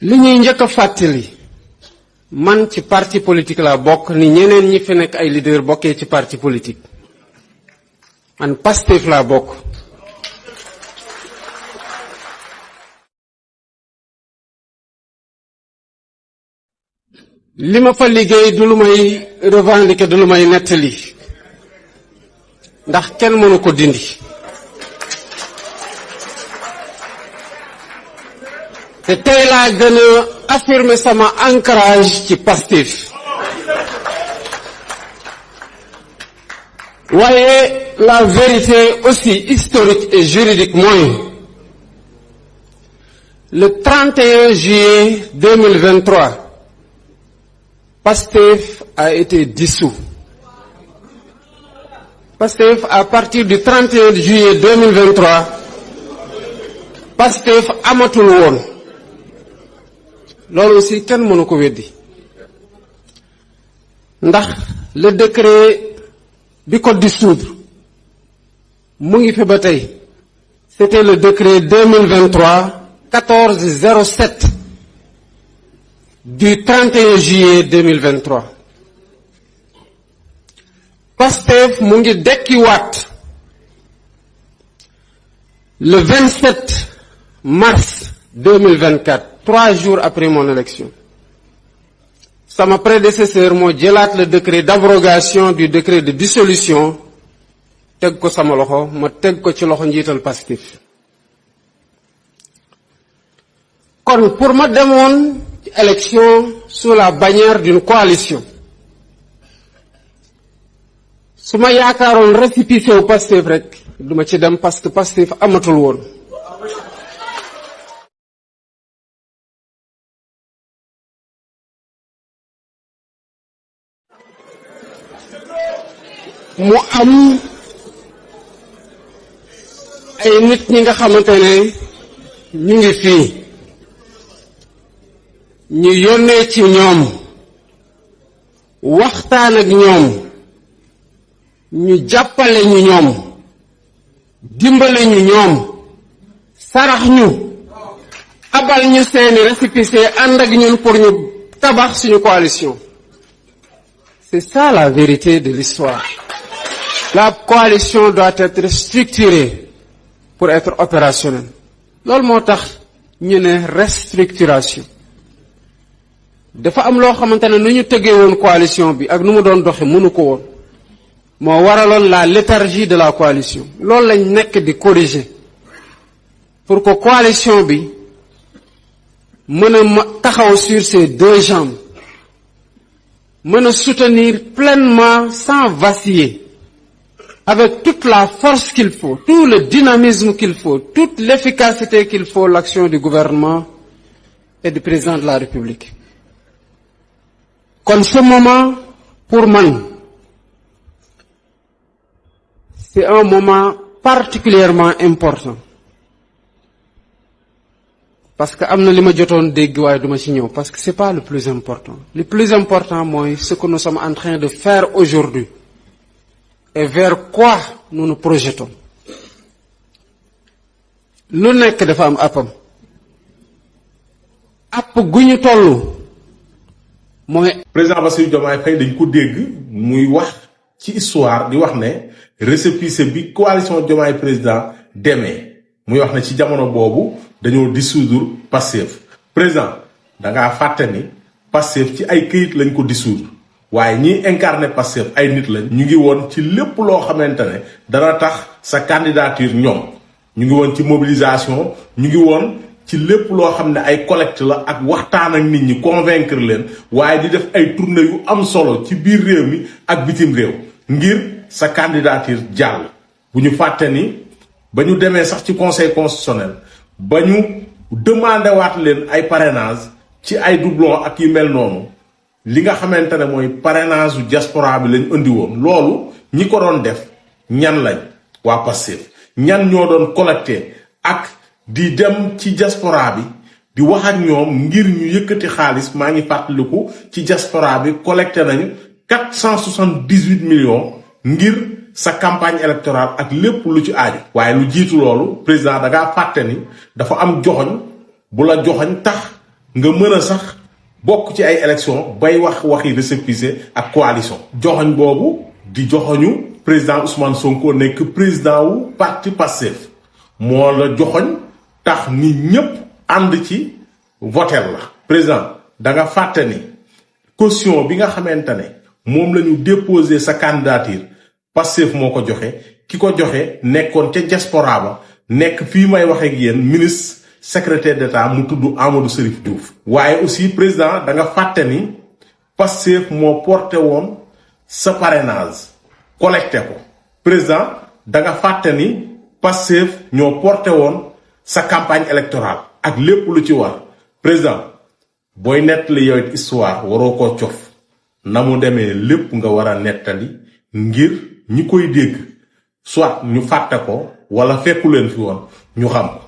li ñuy njëkk a fàttali man ci parti politique la bokk ni ñeneen ñi fi nekk ay leader bokkee ci parti politique man Pastef la bokk. li ma fa liggéey du lu may revendiquer du lu may nettali ndax kenn mënu ko dindi. te tey laa gën a affirmer sama ancrage ci Pastef. waaye la vérité aussi historique et juridique mooy le 31 juillet 2023 Pastef a été dissous. Pastef à partir du 31 juillet 2023 Pastef amatul woon. loolu aussi kenn mënu ko weddi ndax le décret bi ko dissoudre mu ngi fi ba tey c'était le décret 2023-1407 du 31 juillet 2023 Pastef mu ngi dekkiwaat le 27 mars 2024 3 jours après mon élection. Sama prédécesseur moo jëlaat le décret d'abrogation du décret de dissolution teg ko sama loxo ma teg ko ci loxo njiital Pastef. kon pour ma demoon ci élection sous la bannière d'une coalition su ma yaakaaroon récépissé wu Pastef rek duma ci dem parce que Pastef amatul woon. mu am ay nit ñi nga xamante ne ñu ngi fii ñu yónnee ci ñoom waxtaan ak ñoom ñu jàppale ñu ñoom dimbale ñu ñoom sarax ñu abal ñu seeni récépissé ànd ak ñun pour ñu tabax suñu coalition. C'est ça la vérité de l'histoire. La coalition doit être structurée pour être opérationnelle. loolu moo tax ñu ne restructuration. dafa am loo xamante ne nu ñu tëggee woon coalition bi ak nu mu doon doxe mënu ko woon moo waraloon la léthargie de la coalition. loolu lañ nekk di corriger pour que coalition bi mën a taxaw sur ses deux jambes mën a soutenir pleinement sans vaciller avec toute la force qu'il faut, tout le dynamisme qu'il faut, toute l'efficacité qu'il faut, l'action du gouvernement et du président de la République. Comme ce moment, pour man, c'est un moment particulièrement important. Parce que am na li ma jotoon dégg waaye duma ci ñëw parce que c'est pas le plus important. Le plus important mooy ce que nous sommes en train de faire aujourd'hui. Et vers quoi nous nous projetons. lu nekk dafa am appam. app gu ñu toll mooy. président Bassirou Diomaye Faye dañ ko dégg muy wax ci histoire di wax ne récépissé bi coalition Diomaye président demee muy wax ne ci jamono boobu dañoo dissoudre Pastef. président da ngaa fàtte ni Pastef ci ay këyit lañ ko dissoudre. waaye ñiy incarné Pastef ay nit lañ. ñu ngi woon ci lépp loo xamante ne dana tax sa candidature ñoom ñu ngi woon ci mobilisation ñu ngi woon ci lépp loo xam ne ay collecte la ak waxtaan ak nit ñi convaincre leen waaye di def ay tournée yu am solo ci biir réew mi ak bitim réew ngir sa candidature jàll. bu ñu fàtte ni ba ñu demee sax ci conseil constitutionnel ba ñu demandé waat leen ay parrainage ci ay doublon ak yu mel noonu. li nga xamante ne mooy parrainage u diaspora bi lañ andi woon loolu ñi ko doon def ñan lañ waa Pastef ñan ñoo doon collecté ak di dem ci diaspora bi di wax ak ñoom ngir ñu yëkkati xaalis maa ngi fàttaliku ci diaspora bi collecté nañu 478 millions ngir sa campagne électorale ak lépp lu ci aaju. waaye lu jiitu loolu président da ngaa fàtte ni dafa am joxoñ bu la joxoñ tax nga mën a sax bokk ci ay élection bay wax waxi récépissé ak coalition. joxoñ boobu di joxoñu président Ousmane Sonko nekk président wu parti Pastef moo la joxoñ tax ni ñëpp ànd ci votel la. président da nga fàtte ni caution bi nga xamante ne moom la ñu déposé sa candidature Pastef moo ko joxe ki ko joxe nekkoon ca diaspora ba nekk fii may waxe ak yéen ministre secrétaire d'État mu tudd Amadou Serif Diouf. waaye aussi président da nga fàtte ni Pastef moo porté woon sa parrainage collecté ko. président da nga fàtte ni Pastef ñoo porté woon sa campagne électorale ak lépp lu ci war. président booy nettali yow it histoire waroo koo cof na mu demee lépp nga war a nettali ngir ñi koy dégg soit ñu fàtte ko wala fekku leen fi woon ñu xam ko.